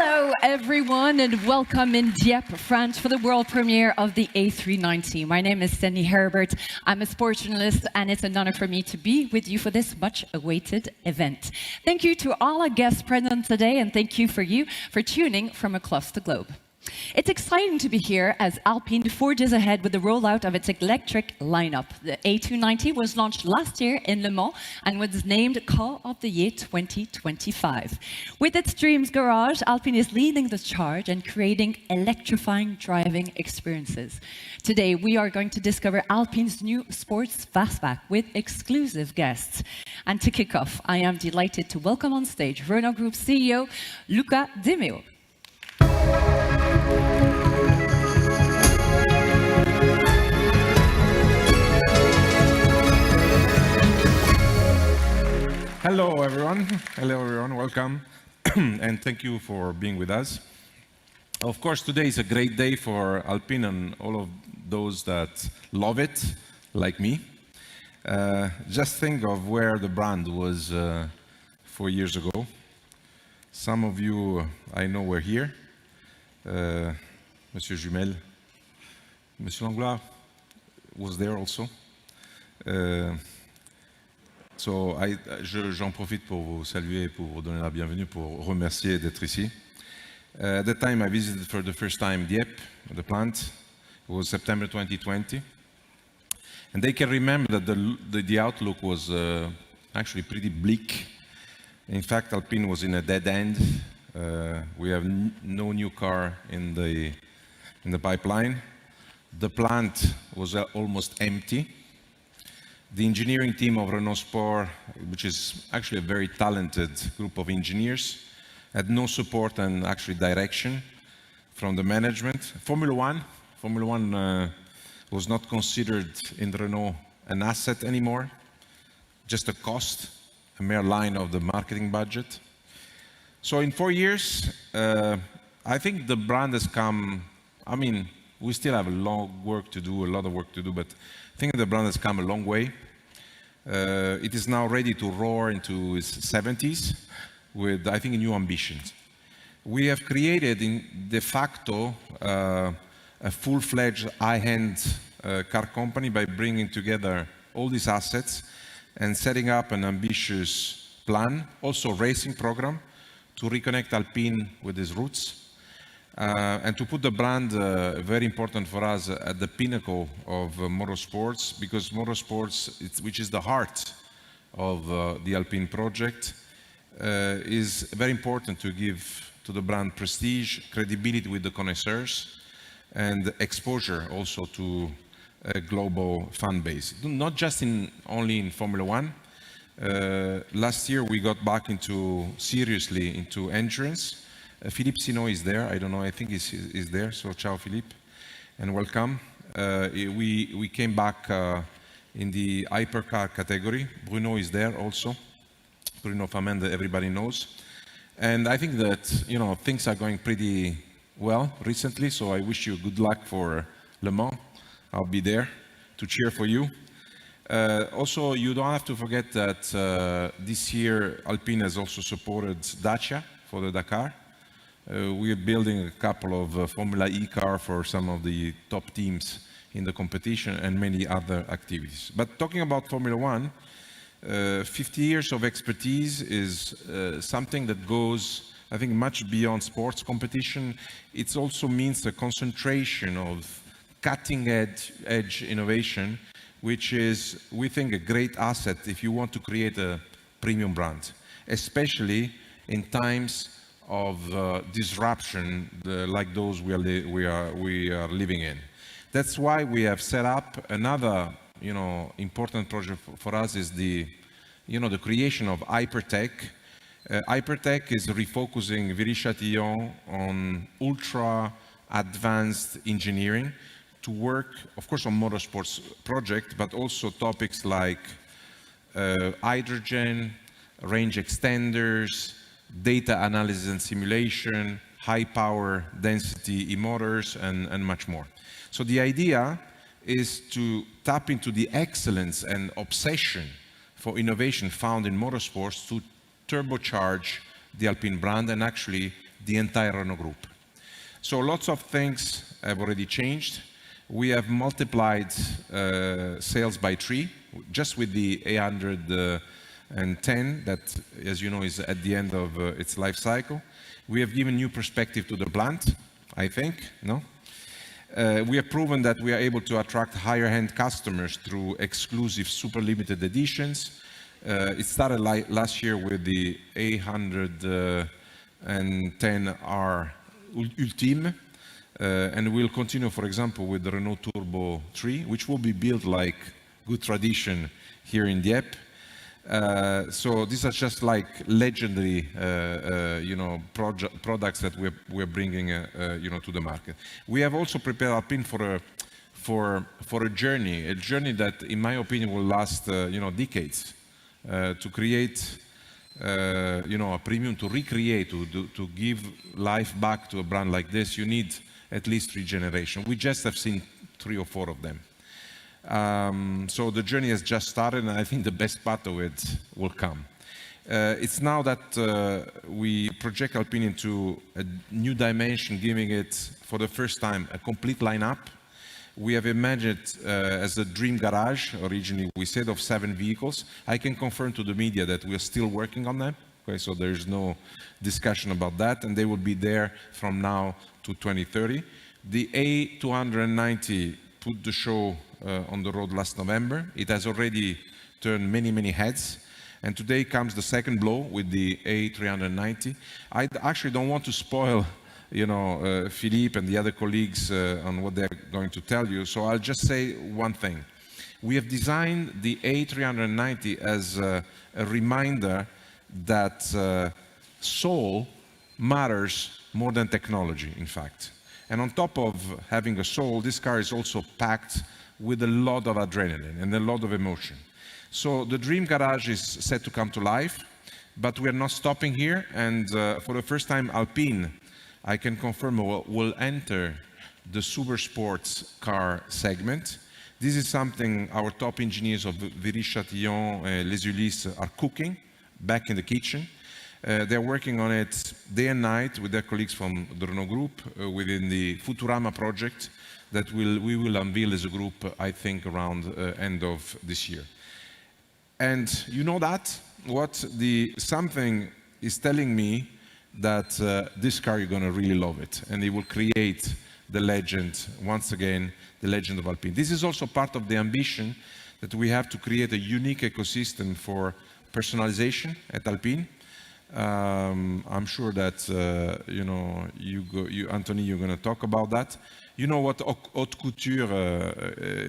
Hello everyone and welcome in Dieppe, France for the world premiere of the A390. My name is Cindy Herbert. I'm a sports journalist and it's an honor for me to be with you for this much awaited event. Thank you to all our guests present today and thank you for tuning from across the globe. It's exciting to be here as Alpine forges ahead with the rollout of its electric lineup. The A390 was launched last year in Le Mans and was named Car of the Year 2025. With its Dreams Garage, Alpine is leading the charge and creating electrifying driving experiences. Today, we are going to discover Alpine's new sports fastback with exclusive guests. And to kick off, I am delighted to welcome on stage Renault Group CEO Luca De Meo. Hello everyone, welcome and thank you for being with us. Of course, today is a great day for Alpine and all of those that love it, like me. Just think of where the brand was 4 years ago. Some of you I know were here. Monsieur Jumel, Monsieur Langlois was there also. J'en profite pour vous saluer, pour vous donner la bienvenue, pour remercier d'être ici. At the time I visited for the first time Dieppe, the plant. It was September 2020. And they can remember that the outlook was actually pretty bleak. In fact, Alpine was in a dead end. We have no new car in the pipeline. The plant was almost empty. The engineering team of Renault Sport, which is actually a very talented group of engineers, had no support and actually direction from the management. Formula One was not considered in Renault an asset anymore, just a cost, a mere line of the marketing budget. So in 4 years, I think the brand has come, we still have a lot of work to do, but I think the brand has come a long way. It is now ready to roar into its 70s with, I think, new ambitions. We have created, de facto, a full-fledged high-end car company by bringing together all these assets and setting up an ambitious plan, also racing program, to reconnect Alpine with its roots. And to put the brand, very important for us, at the pinnacle of motorsports, because motorsports, which is the heart of the Alpine project, is very important to give to the brand prestige, credibility with the connoisseurs, and exposure also to a global fan base. Not just only in Formula One. Last year we got back seriously into endurance. Philippe Sino is there. I don't know, I think he's there. So ciao Philippe and welcome. We came back in the hypercar category. Bruno is there also. Bruno Famen, that everybody knows. And I think that things are going pretty well recently, so I wish you good luck for Le Mans. I'll be there to cheer for you. Also, you don't have to forget that this year Alpine has also supported Dacia for the Dakar. We are building a couple of Formula E cars for some of the top teams in the competition and many other activities. But talking about Formula One, 50 years of expertise is something that goes, I think, much beyond sports competition. It also means a concentration of cutting-edge innovation, which is, we think, a great asset if you want to create a premium brand, especially in times of disruption like those we are living in. That's why we have set up another important project for us is the creation of Hypertech. Hypertech is refocusing Viry-Châtillon on ultra advanced engineering to work, of course, on motorsports project, but also topics like hydrogen, range extenders, data analysis and simulation, high power density e-motors, and much more. So the idea is to tap into the excellence and obsession for innovation found in motorsports to turbocharge the Alpine brand and actually the entire Renault Group. So lots of things have already changed. We have multiplied sales by 3, just with the A110 that, as you know, is at the end of its life cycle. We have given new perspective to the plant, I think, no? We have proven that we are able to attract higher-end customers through exclusive super limited editions. It started last year with the A110R Ultime, and we'll continue, for example, with the Renault Turbo 3, which will be built like good tradition here in Dieppe. So these are just like legendary, products that we're bringing, to the market. We have also prepared Alpine for a journey that, in my opinion, will last, decades. To create, a premium, to recreate, to give life back to a brand like this, you need at least 3 generations. We just have seen 3 or 4 of them. So the journey has just started, and I think the best part of it will come. It's now that we project Alpine into a new dimension, giving it, for the first time, a complete lineup. We have imagined as a dream garage. Originally, we said of 7 vehicles. I can confirm to the media that we are still working on them. Okay, so there's no discussion about that, and they will be there from now to 2030. The A290 put the show on the road last November. It has already turned many, many heads. And today comes the second blow with the A390. I actually don't want to spoil, Philippe and the other colleagues on what they're going to tell you. So I'll just say one thing. We have designed the A390 as a reminder that soul matters more than technology, in fact. And on top of having a soul, this car is also packed with a lot of adrenaline and a lot of emotion. So the dream garage is set to come to life, but we're not stopping here. And for the first time, Alpine, I can confirm, will enter the super sports car segment. This is something our top engineers of Viry-Châtillon and Les Ulysses are cooking back in the kitchen. They're working on it day and night with their colleagues from the Renault Group within the Futurama project that we will unveil as a group, I think, around end of this year. And you know that? Something is telling me that this car, you're going to really love it. And it will create the legend, once again, the legend of Alpine. This is also part of the ambition that we have to create a unique ecosystem for personalization at Alpine. I'm sure that, Anthony, you're going to talk about that. You know what haute couture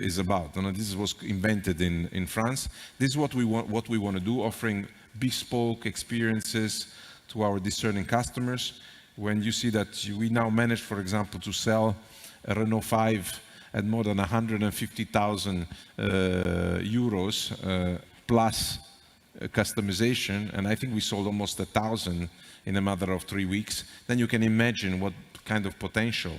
is about. This was invented in France. This is what we want to do, offering bespoke experiences to our discerning customers. When you see that we now manage, for example, to sell a Renault 5 at more than 150,000 euros plus customization, and I think we sold almost 1,000 in a matter of 3 weeks, then you can imagine what kind of potential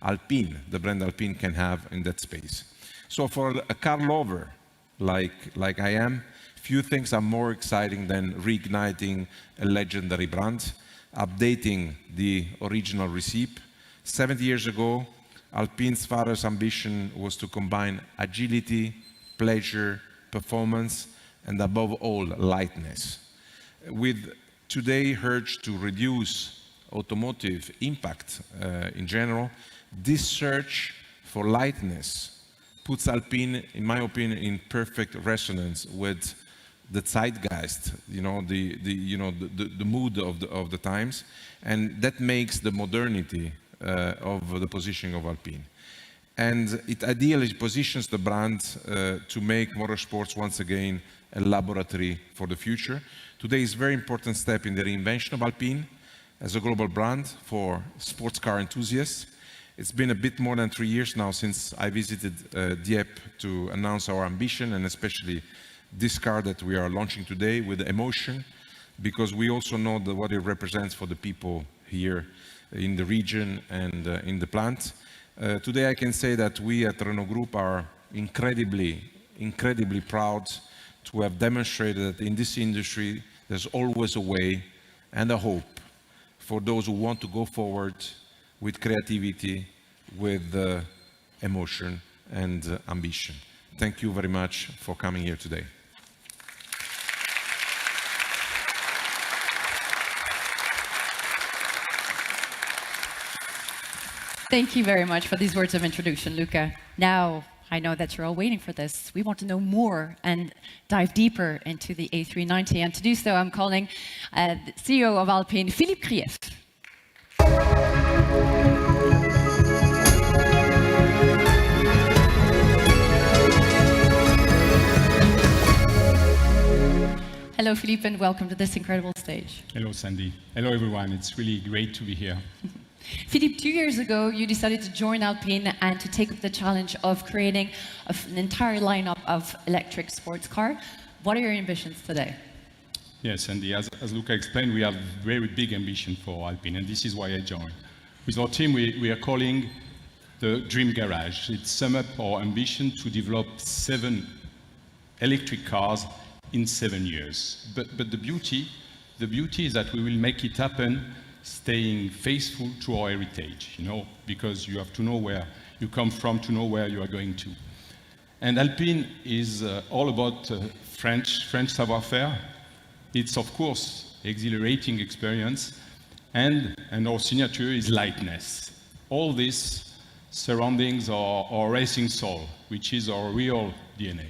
Alpine, the brand Alpine, can have in that space. So for a car lover like I am, few things are more exciting than reigniting a legendary brand, updating the original recipe. 70 years ago, Alpine's father's ambition was to combine agility, pleasure, performance, and above all, lightness. With today's urge to reduce automotive impact in general, this search for lightness puts Alpine, in my opinion, in perfect resonance with the zeitgeist, the mood of the times, and that makes the modernity of the positioning of Alpine. And it ideally positions the brand to make motorsports once again a laboratory for the future. Today is a very important step in the reinvention of Alpine as a global brand for sports car enthusiasts. It's been a bit more than 3 years now since I visited Dieppe to announce our ambition, and especially this car that we are launching today with emotion, because we also know what it represents for the people here in the region and in the plant. Today I can say that we at Renault Group are incredibly proud to have demonstrated that in this industry there's always a way and a hope for those who want to go forward with creativity, with emotion and ambition. Thank you very much for coming here today. Thank you very much for these words of introduction, Luca. Now, I know that you're all waiting for this. We want to know more and dive deeper into the A390. And to do so, I'm calling the CEO of Alpine, Philippe Krief. Hello, Philippe, and welcome to this incredible stage. Hello, Sandy. Hello, everyone. It's really great to be here. Philippe, 2 years ago, you decided to join Alpine and to take up the challenge of creating an entire lineup of electric sports car. What are your ambitions today? Yes, Sandy, as Luca explained, we have very big ambition for Alpine, and this is why I joined. With our team, we are calling the Dream Garage. It sums up our ambition to develop 7 electric cars in 7 years. But the beauty is that we will make it happen staying faithful to our heritage, because you have to know where you come from to know where you are going to. And Alpine is all about French savoir-faire. It's, of course, exhilarating experience, and our signature is lightness. All this surroundings our racing soul, which is our real DNA.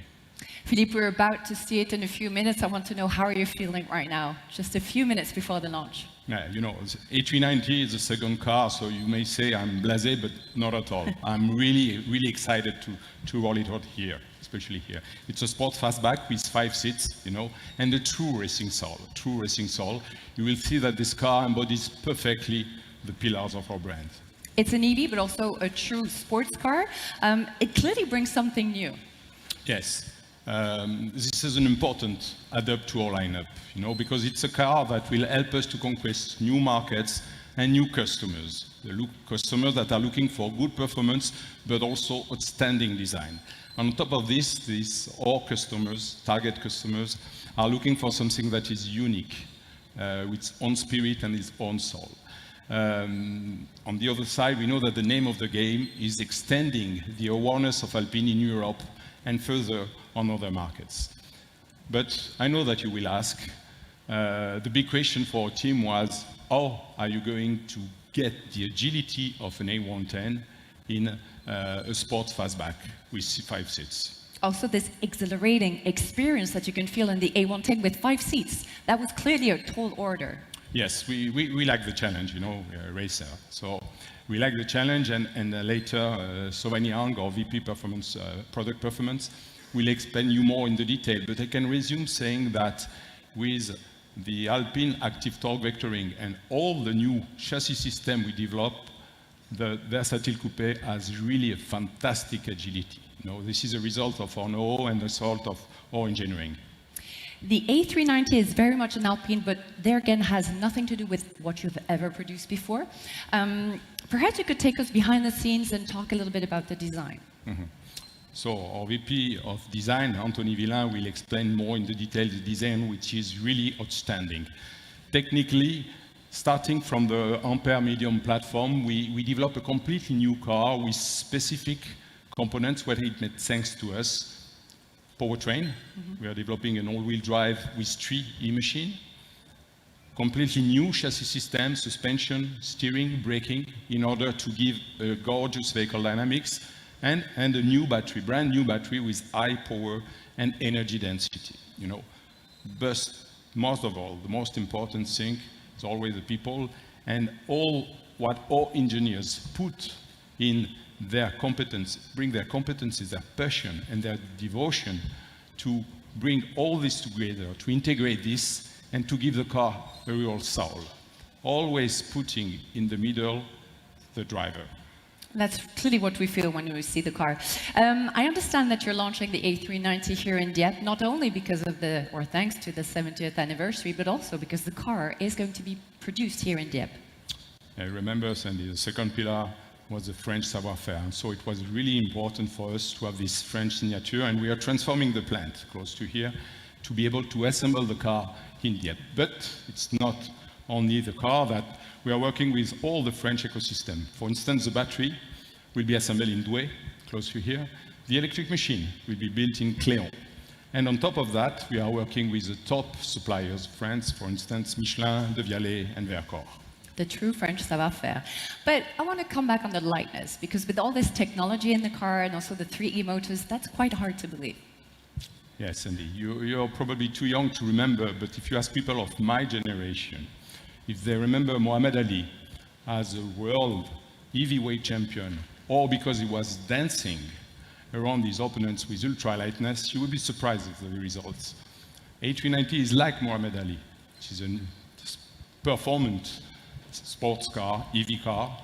Philippe, we're about to see it in a few minutes. I want to know, how are you feeling right now, just a few minutes before the launch? Yeah, A390 is the second car, so you may say I'm blasé, but not at all. I'm really excited to roll it out here, especially here. It's a sport fastback with 5 seats, and a true racing soul. You will see that this car embodies perfectly the pillars of our brand. It's an EV, but also a true sports car. It clearly brings something new. Yes. This is an important add-up to our lineup, because it's a car that will help us to conquest new markets and new customers. Customers that are looking for good performance, but also outstanding design. On top of this, our customers, target customers, are looking for something that is unique, with its own spirit and its own soul. On the other side, we know that the name of the game is extending the awareness of Alpine in Europe and further on other markets. But I know that you will ask, the big question for our team was, how are you going to get the agility of an A110 in a sports fastback with 5 seats? Also, this exhilarating experience that you can feel in the A110 with 5 seats, that was clearly a tall order. Yes, we like the challenge, we're a racer. So we like the challenge, and later Sylvain Yang, our VP Performance, Product Performance, will explain you more in the detail. But I can resume saying that with the Alpine Active Torque Vectoring and all the new chassis system we developed, the Versatile Coupe has really a fantastic agility. This is a result of our know-how and the result of our engineering. The A390 is very much an Alpine, but there again has nothing to do with what you've ever produced before. Perhaps you could take us behind the scenes and talk a little bit about the design. Mm-hmm. So our VP of Design, Anthony Villain, will explain more in the detail the design, which is really outstanding. Technically, starting from the Ampere Medium platform, we developed a completely new car with specific components where it made sense to us. Powertrain, we are developing an all-wheel drive with 3 e-machine. Completely new chassis system, suspension, steering, braking, in order to give a gorgeous vehicle dynamics, and a new battery, brand new battery with high power and energy density. But most of all, the most important thing is always the people, and all what our engineers put in their competence, bring their competencies, their passion, and their devotion to bring all this together, to integrate this, and to give the car a real soul. Always putting in the middle the driver. That's clearly what we feel when we see the car. I understand that you're launching the A390 here in Dieppe, not only because of thanks to the 70th anniversary, but also because the car is going to be produced here in Dieppe. I remember, Sandy, the second pillar was the French savoir-faire. So it was really important for us to have this French signature, and we are transforming the plant close to here to be able to assemble the car in Dieppe. But it's not only the car that we are working with all the French ecosystem. For instance, the battery will be assembled in Douai, close to here. The electric machine will be built in Cléon. And on top of that, we are working with the top suppliers of France, for instance, Michelin, De Vialet, and Vercors. The true French savoir-faire. But I want to come back on the lightness, because with all this technology in the car and also the 3 e-motors, that's quite hard to believe. Yes, indeed. You're probably too young to remember, but if you ask people of my generation, if they remember Muhammad Ali as a world heavyweight champion, or because he was dancing around his opponents with ultra-lightness, you would be surprised at the results. A390 is like Muhammad Ali, which is a performance sports car, EV car,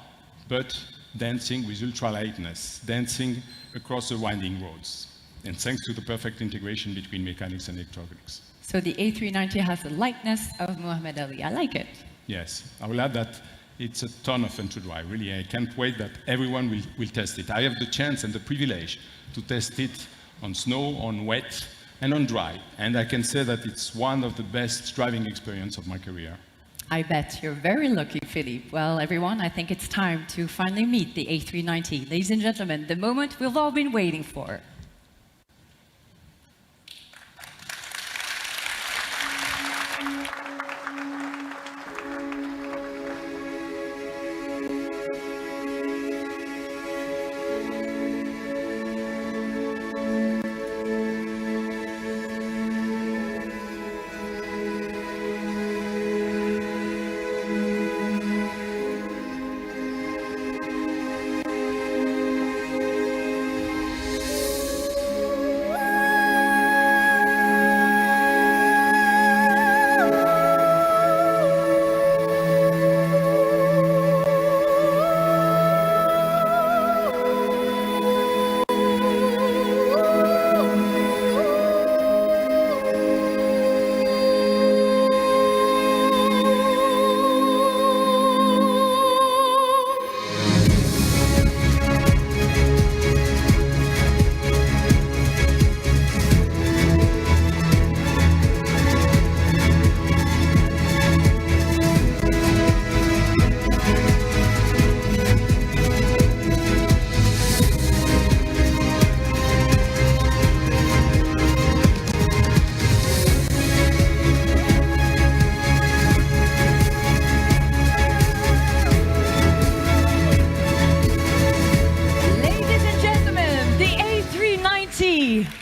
but dancing with ultra-lightness, dancing across the winding roads, and thanks to the perfect integration between mechanics and electronics. So the A390 has the lightness of Muhammad Ali. I like it. Yes, I will add that it's a ton of fun to drive. Really, I can't wait that everyone will test it. I have the chance and the privilege to test it on snow, on wet, and on dry. And I can say that it's one of the best driving experiences of my career. I bet you're very lucky, Philippe. Well, everyone, I think it's time to finally meet the A390. Ladies and gentlemen, the moment we've all been waiting for.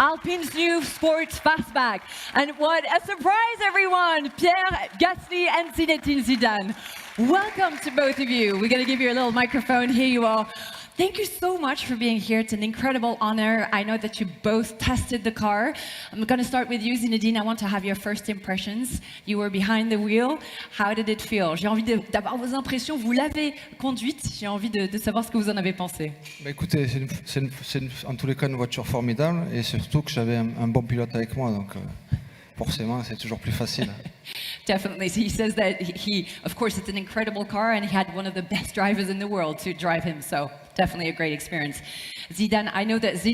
Alpine's new sports fastback. And what a surprise, everyone! Pierre Gasly and Zinedine Zidane. Welcome to both of you. We're going to give you a little microphone. Here you are. Thank you so much for being here. It's an incredible honor. I know that you both tested the car. I'm going to start with you, Zinedine. I want to have your first impressions. You were behind the wheel. How did it feel? J'ai envie d'avoir vos impressions. Vous l'avez conduite. J'ai envie de savoir ce que vous en avez pensé. Bah écoutez, c'est en tous les cas une voiture formidable et surtout que j'avais un bon pilote avec moi, donc forcément c'est toujours plus facile. Definitely. So he says that of course, it's an incredible car and he had one of the best drivers in the world to drive him. So definitely a great experience. Zinedine, I know that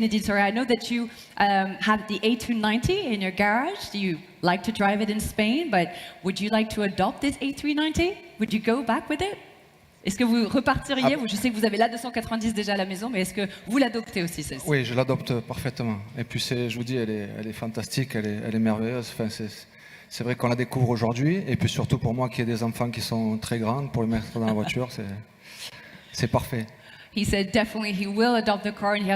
you have the A290 in your garage. Do you like to drive it in Spain? But would you like to adopt this A390? Would you go back with it? Est-ce que vous repartiriez? Je sais que vous avez la 290 déjà à la maison, mais est-ce que vous l'adoptez aussi, celle-ci? Oui, je l'adopte parfaitement. Et puis je vous dis, elle est fantastique, elle est merveilleuse. Enfin, c'est vrai qu'on la découvre aujourd'hui. Et puis surtout pour moi qui ai des enfants qui sont très grands, pour les mettre dans la voiture, c'est parfait. He said definitely he will adopt the car, and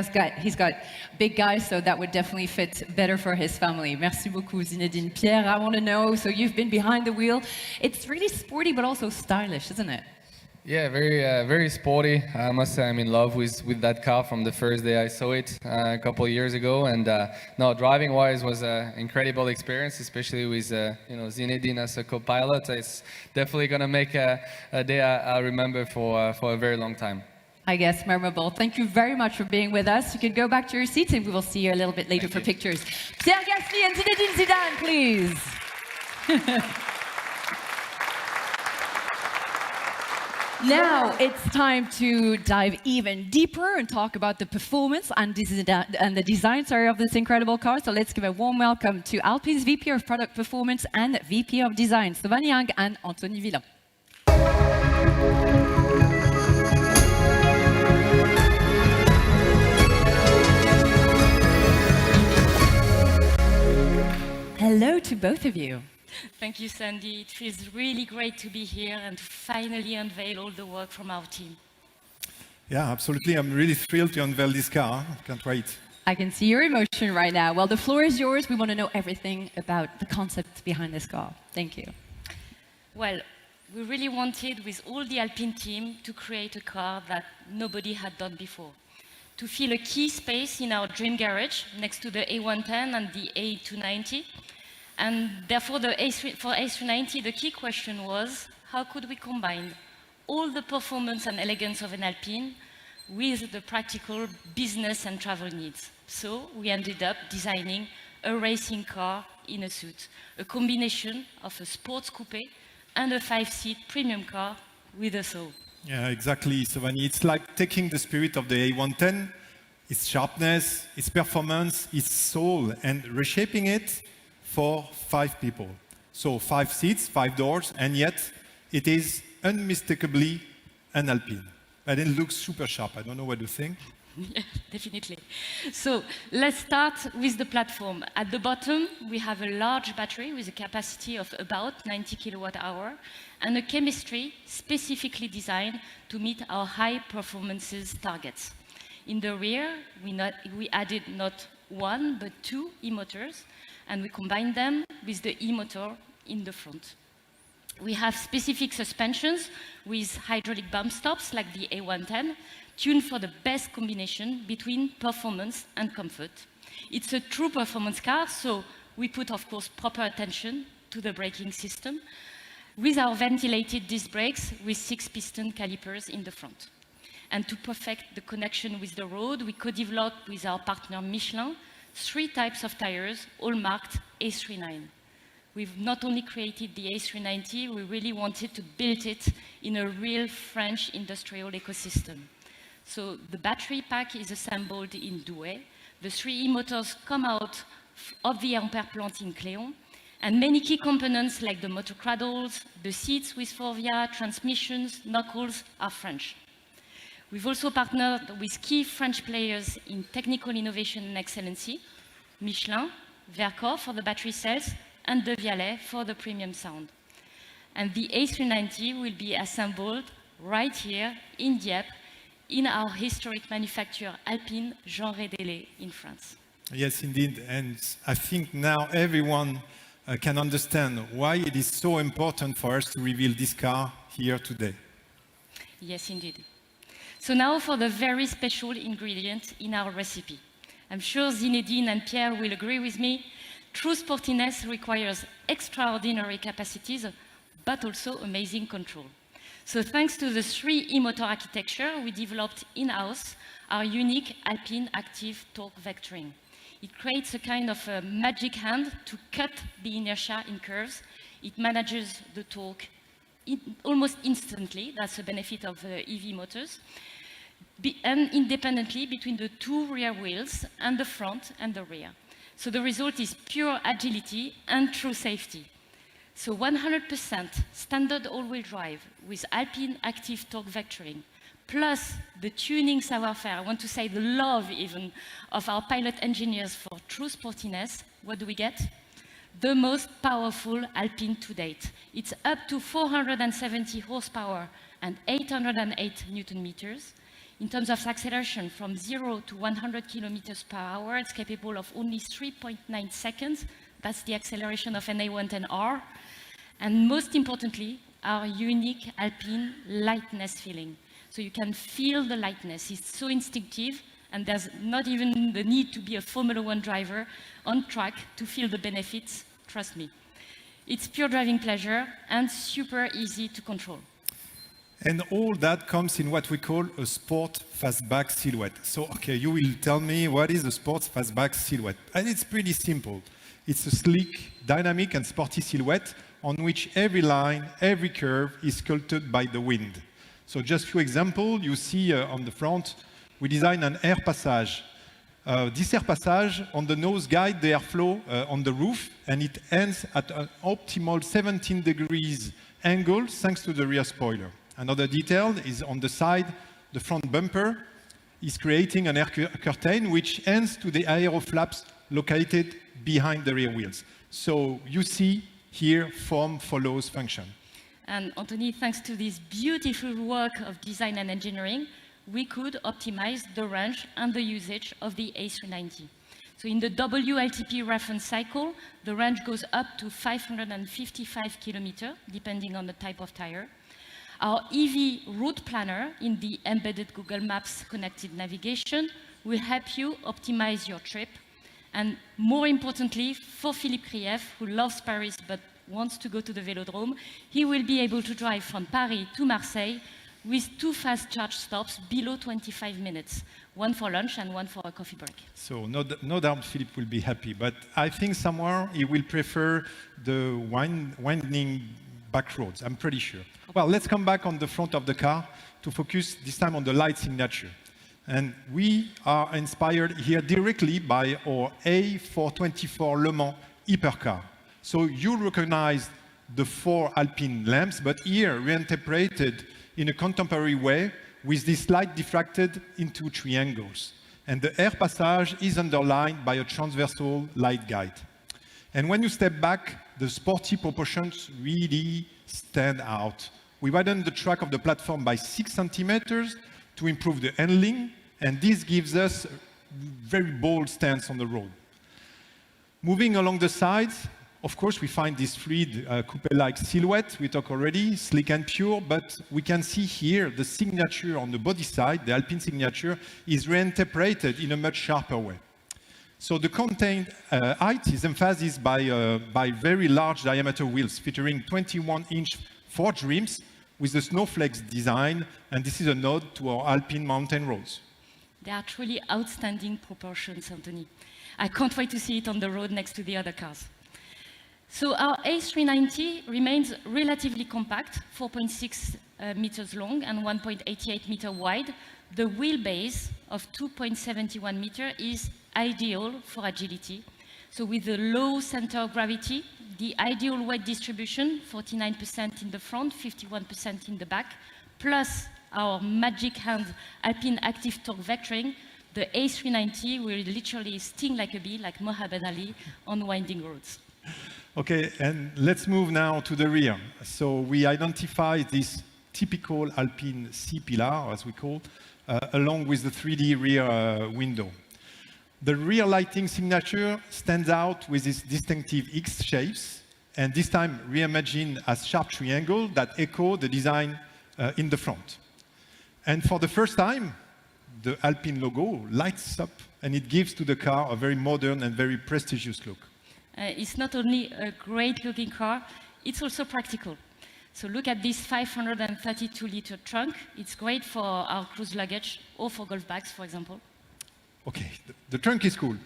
he's got big guys, so that would definitely fit better for his family. Merci beaucoup, Zinedine. Pierre, I want to know, so you've been behind the wheel. It's really sporty, but also stylish, isn't it? Yeah, very sporty. I must say I'm in love with that car from the first day I saw it a couple of years ago. And no, driving-wise was an incredible experience, especially with Zinedine as a co-pilot. It's definitely going to make a day I'll remember for a very long time. I guess memorable. Thank you very much for being with us. You can go back to your seats and we will see you a little bit later for pictures. Pierre Gasly and Zinedine Zidane, please. Now it's time to dive even deeper and talk about the performance and the design of this incredible car. So let's give a warm welcome to Alpine's VP of Product Performance and VP of Design, Sylvain Yang and Anthony Villain. both of you. Thank you, Sandy. It feels really great to be here and to finally unveil all the work from our team. Yeah, absolutely. I'm really thrilled to unveil this car. Can't wait. I can see your emotion right now. Well, the floor is yours. We want to know everything about the concept behind this car. Thank you. Well, we really wanted, with all the Alpine team, to create a car that nobody had done before. To fill a key space in our dream garage next to the A110 and the A290. And therefore, for A390, the key question was, how could we combine all the performance and elegance of an Alpine with the practical business and travel needs? So we ended up designing a racing car in a suit, a combination of a sports coupe and a 5-seat premium car with a soul. Yeah, exactly, Savani. It's like taking the spirit of the A110, its sharpness, its performance, its soul, and reshaping it for 5 people. So 5 seats, 5 doors, and yet it is unmistakably an Alpine. And it looks super sharp. I don't know what you think. Yeah, definitely. So let's start with the platform. At the bottom, we have a large battery with a capacity of about 90 kilowatt hour and a chemistry specifically designed to meet our high performances targets. In the rear, we added not 1, but 2 e-motors, and we combined them with the e-motor in the front. We have specific suspensions with hydraulic bump stops like the A110, tuned for the best combination between performance and comfort. It's a true performance car, so we put, of course, proper attention to the braking system with our ventilated disc brakes with 6-piston calipers in the front. And to perfect the connection with the road, we co-developed with our partner Michelin 3 types of tires, all marked A390. We've not only created the A390, we really wanted to build it in a real French industrial ecosystem. So the battery pack is assembled in Douai, the 3 e-motors come out of the Ampere plant in Cléon, and many key components like the motor cradles, the seats with Forvia, transmissions, knuckles are French. We've also partnered with key French players in technical innovation and excellency, Michelin, Vercors for the battery cells, and De Vialet for the premium sound. And the A390 will be assembled right here in Dieppe, in our historic manufacturer Alpine Jean Rédélé in France. Yes, indeed. And I think now everyone can understand why it is so important for us to reveal this car here today. Yes, indeed. So now for the very special ingredient in our recipe. I'm sure Zinedine and Pierre will agree with me. True sportiness requires extraordinary capacities, but also amazing control. So thanks to the 3 e-motor architecture, we developed in-house our unique Alpine active torque vectoring. It creates a kind of a magic hand to cut the inertia in curves. It manages the torque almost instantly. That's the benefit of EV motors. And independently between the 2 rear wheels and the front and the rear. So the result is pure agility and true safety. So 100% standard all-wheel drive with Alpine active torque vectoring, plus the tuning savoir-faire, I want to say the love even, of our pilot engineers for true sportiness. What do we get? The most powerful Alpine to date. It's up to 470 horsepower and 808 Newton meters. In terms of acceleration, from 0 to 100 kilometers per hour, it's capable of only 3.9 seconds. That's the acceleration of an A110R. And most importantly, our unique Alpine lightness feeling. So you can feel the lightness. It's so instinctive, and there's not even the need to be a Formula 1 driver on track to feel the benefits, trust me. It's pure driving pleasure and super easy to control. And all that comes in what we call a sport fastback silhouette. So, okay, you will tell me what is a sports fastback silhouette. And it's pretty simple. It's a sleek, dynamic, and sporty silhouette on which every line, every curve is sculpted by the wind. So just a few examples, you see on the front, we designed an air passage. This air passage, on the nose, guides the airflow on the roof, and it ends at an optimal 17 degrees angle thanks to the rear spoiler. Another detail is on the side, the front bumper is creating an air curtain which ends to the aero flaps located behind the rear wheels. So you see here form follows function. And Anthony, thanks to this beautiful work of design and engineering, we could optimize the range and the usage of the A390. So in the WLTP reference cycle, the range goes up to 555 kilometers, depending on the type of tire. Our EV route planner in the embedded Google Maps connected navigation will help you optimize your trip. And more importantly, for Philippe Krief, who loves Paris but wants to go to the Velodrome, he will be able to drive from Paris to Marseille with 2 fast charge stops below 25 minutes, one for lunch and one for a coffee break. So no doubt Philippe will be happy, but I think somewhere he will prefer the winding back roads, I'm pretty sure. Well, let's come back on the front of the car to focus this time on the light signature. And we are inspired here directly by our A424 Le Mans hypercar. So you recognize the 4 Alpine lamps, but here reinterpreted in a contemporary way with this light diffracted into triangles. And the air passage is underlined by a transversal light guide. And when you step back, the sporty proportions really stand out. We widened the track of the platform by 6 centimeters to improve the handling, and this gives us a very bold stance on the road. Moving along the sides, of course, we find this fluid coupe-like silhouette. We talked already, sleek and pure, but we can see here the signature on the body side, the Alpine signature, is reinterpreted in a much sharper way. So the contained height is emphasized by very large diameter wheels featuring 21-inch forged rims with the snowflakes design, and this is a nod to our Alpine mountain roads. They are truly outstanding proportions, Anthony. I can't wait to see it on the road next to the other cars. So our A390 remains relatively compact, 4.6 meters long and 1.88 meter wide. The wheelbase of 2.71 meter is ideal for agility. So with the low center of gravity, the ideal weight distribution, 49% in the front, 51% in the back, plus our magic hand Alpine active torque vectoring, the A390 will literally sting like a bee, like Muhammad Ali, on winding roads. Okay, and let's move now to the rear. So we identify this typical Alpine C-pillar, as we call, along with the 3D rear window. The rear lighting signature stands out with its distinctive X shapes, and this time reimagined as sharp triangle that echo the design in the front. And for the first time, the Alpine logo lights up, and it gives to the car a very modern and very prestigious look. It's not only a great-looking car, it's also practical. So look at this 532-liter trunk. It's great for our cruise luggage or for golf bags, for example. Okay, the trunk is cool.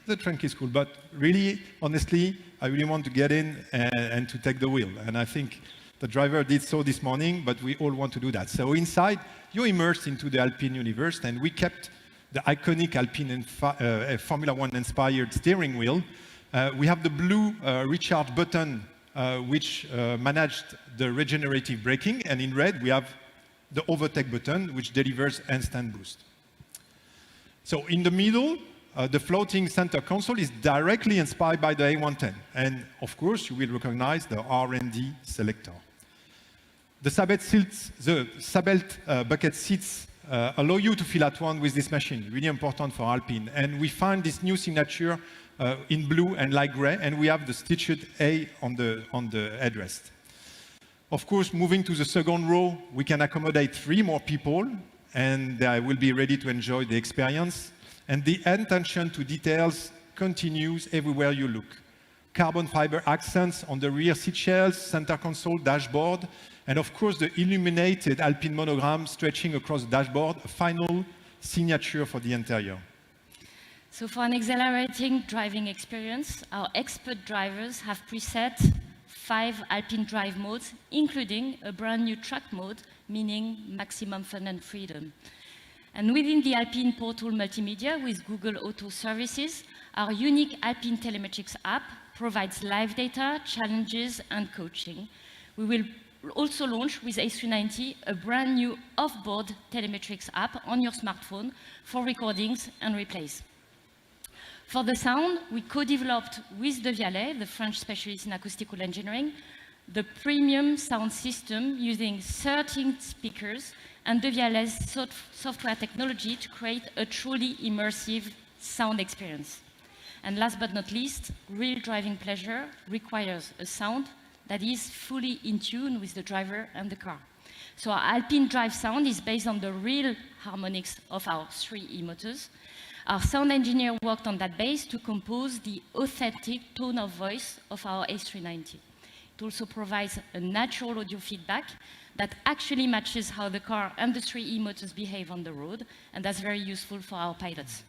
The trunk is cool, but really, honestly, I really want to get in and to take the wheel. And I think the driver did so this morning, but we all want to do that. So inside, you're immersed into the Alpine universe, and we kept the iconic Alpine Formula One inspired steering wheel. We have the blue recharge button, which managed the regenerative braking, and in red, we have the overtake button, which delivers instant boost. So in the middle, the floating center console is directly inspired by the A110. And of course, you will recognize the R&D selector. The Sabelt bucket seats allow you to feel at one with this machine, really important for Alpine. And we find this new signature in blue and light gray, and we have the stitched A on the headrest. Of course, moving to the second row, we can accommodate 3 more people, and they will be ready to enjoy the experience. And the attention to details continues everywhere you look. Carbon fiber accents on the rear seat shells, center console, dashboard, and of course the illuminated Alpine monogram stretching across the dashboard, a final signature for the interior. So for an exhilarating driving experience, our expert drivers have preset 5 Alpine drive modes, including a brand new track mode, meaning maximum fun and freedom. And within the Alpine Portal Multimedia with Google Auto Services, our unique Alpine Telemetrics app provides live data, challenges, and coaching. We will also launch with A390 a brand new off-board telemetrics app on your smartphone for recordings and replays. For the sound, we co-developed with De Vialet, the French specialist in acoustical engineering, the premium sound system using 13 speakers and De Vialet's software technology to create a truly immersive sound experience. And last but not least, real driving pleasure requires a sound that is fully in tune with the driver and the car. So our Alpine Drive sound is based on the real harmonics of our 3 e-motors. Our sound engineer worked on that base to compose the authentic tone of voice of our A390. It also provides a natural audio feedback that actually matches how the car and the 3 e-motors behave on the road, and that's very useful for our pilots.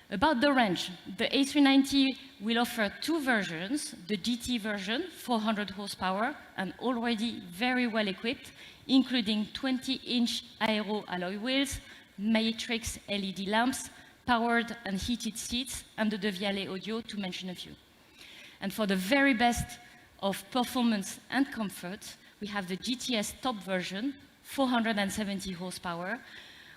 About the range, the A390 will offer 2 versions, the GT version, 400 horsepower, and already very well equipped, including 20-inch aero alloy wheels, matrix LED lamps, powered and heated seats, and the De Vialet audio, to mention a few. And for the very best of performance and comfort, we have the GTS top version, 470 horsepower,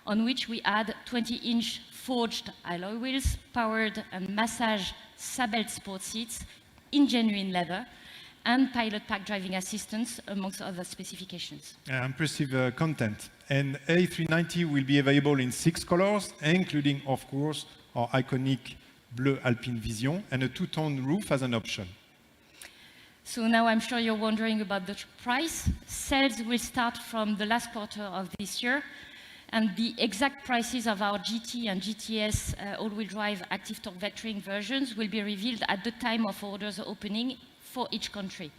on which we add 20-inch forged alloy wheels, powered and massage Sabelt sport seats in genuine leather, and pilot pack driving assistance, amongst other specifications. Impressive content. And A390 will be available in 6 colors, including, of course, our iconic bleu Alpine Vision and a 2-tone roof as an option. So now I'm sure you're wondering about the price. Sales will start from the last quarter of this year, and the exact prices of our GT and GTS all-wheel drive active torque vectoring versions will be revealed at the time of orders opening for each country.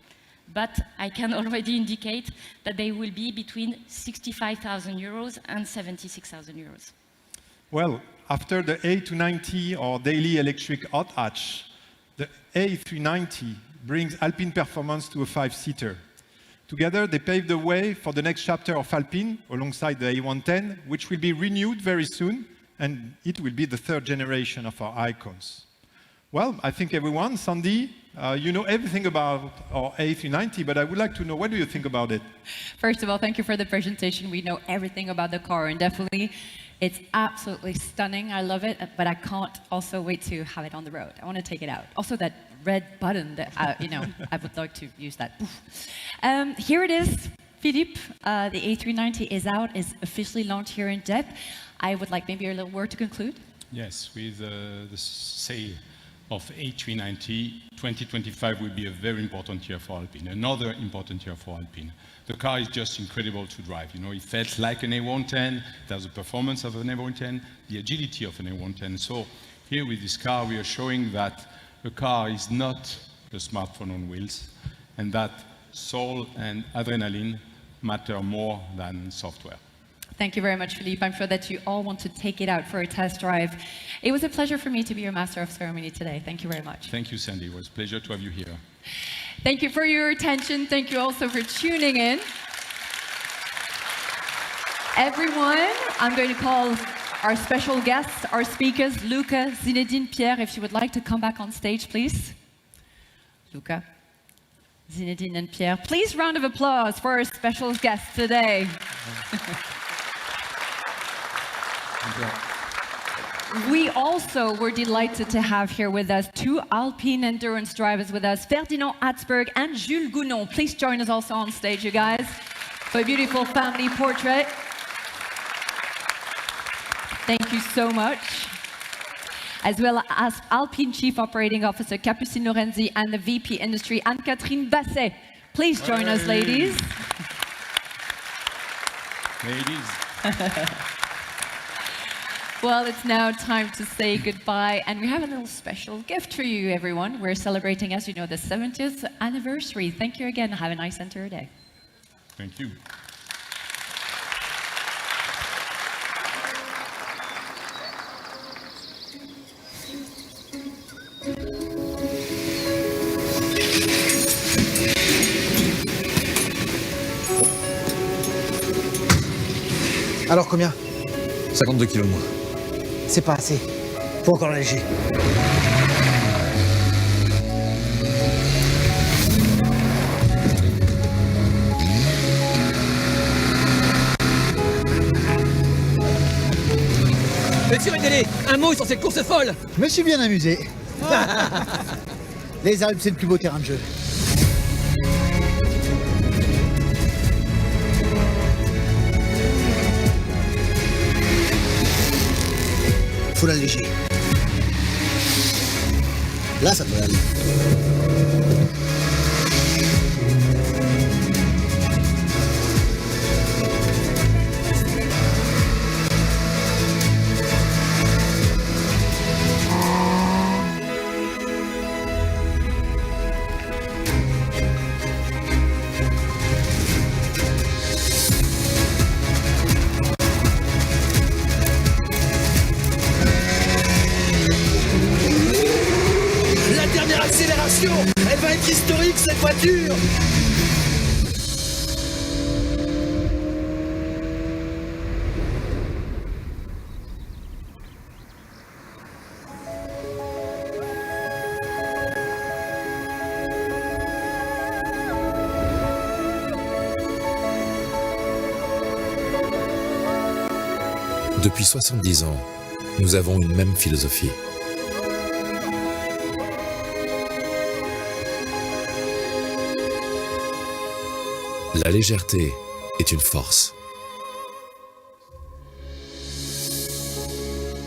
But I can already indicate that they will be between 65,000 euros and 76,000 euros. Well, after the A290 or daily electric hot hatch, the A390 brings Alpine performance to a 5-seater. Together, they pave the way for the next chapter of Alpine, alongside the A110, which will be renewed very soon, and it will be the 3rd generation of our icons. Well, I think everyone, Sandy, you know everything about our A390, but I would like to know, what do you think about it? First of all, thank you for the presentation. We know everything about the car, and definitely it's absolutely stunning. I love it, but I can't also wait to have it on the road. I want to take it out. Also, that red button that, I would like to use that. Here it is, Philippe. The A390 is out, is officially launched here in Dieppe. I would like maybe a little word to conclude. Yes, with the sale of A390, 2025 will be a very important year for Alpine, another important year for Alpine. The car is just incredible to drive. You know, it felt like an A110, it has the performance of an A110, the agility of an A110. So here with this car, we are showing that a car is not a smartphone on wheels, and that soul and adrenaline matter more than software. Thank you very much, Philippe. I'm sure that you all want to take it out for a test drive. It was a pleasure for me to be your master of ceremony today. Thank you very much. Thank you, Sandy. It was a pleasure to have you here. Thank you for your attention. Thank you also for tuning in. Everyone, I'm going to call our special guests, our speakers, Luca, Zinedine, Pierre, if you would like to come back on stage, please. Luca, Zinedine, and Pierre. Please, round of applause for our special guests today. We also were delighted to have here with us 2 Alpine endurance drivers with us, Ferdinand Hatzberg and Jules Gounon. Please join us also on stage, you guys, for a beautiful family portrait. Thank you so much. As well as Alpine Chief Operating Officer Capucine Lorenzi and the VP Industry Anne-Catherine Basset. Please join us, ladies. Ladies. Well, it's now time to say goodbye, and we have a little special gift for you, everyone. We're celebrating, as you know, the 70th anniversary. Thank you again. Have a nice end to your day. Thank you. Alors combien? 52 kilos de moins. C'est pas assez. Faut encore léger. Monsieur Renault, un mot sur cette course folle. Je me suis bien amusé. Les Alpes, c'est le plus beau terrain de jeu. Faut l'alléger. Là, ça devrait aller. La dernière accélération, elle va être historique cette voiture. Depuis 70 ans, nous avons une même philosophie. La légèreté est une force.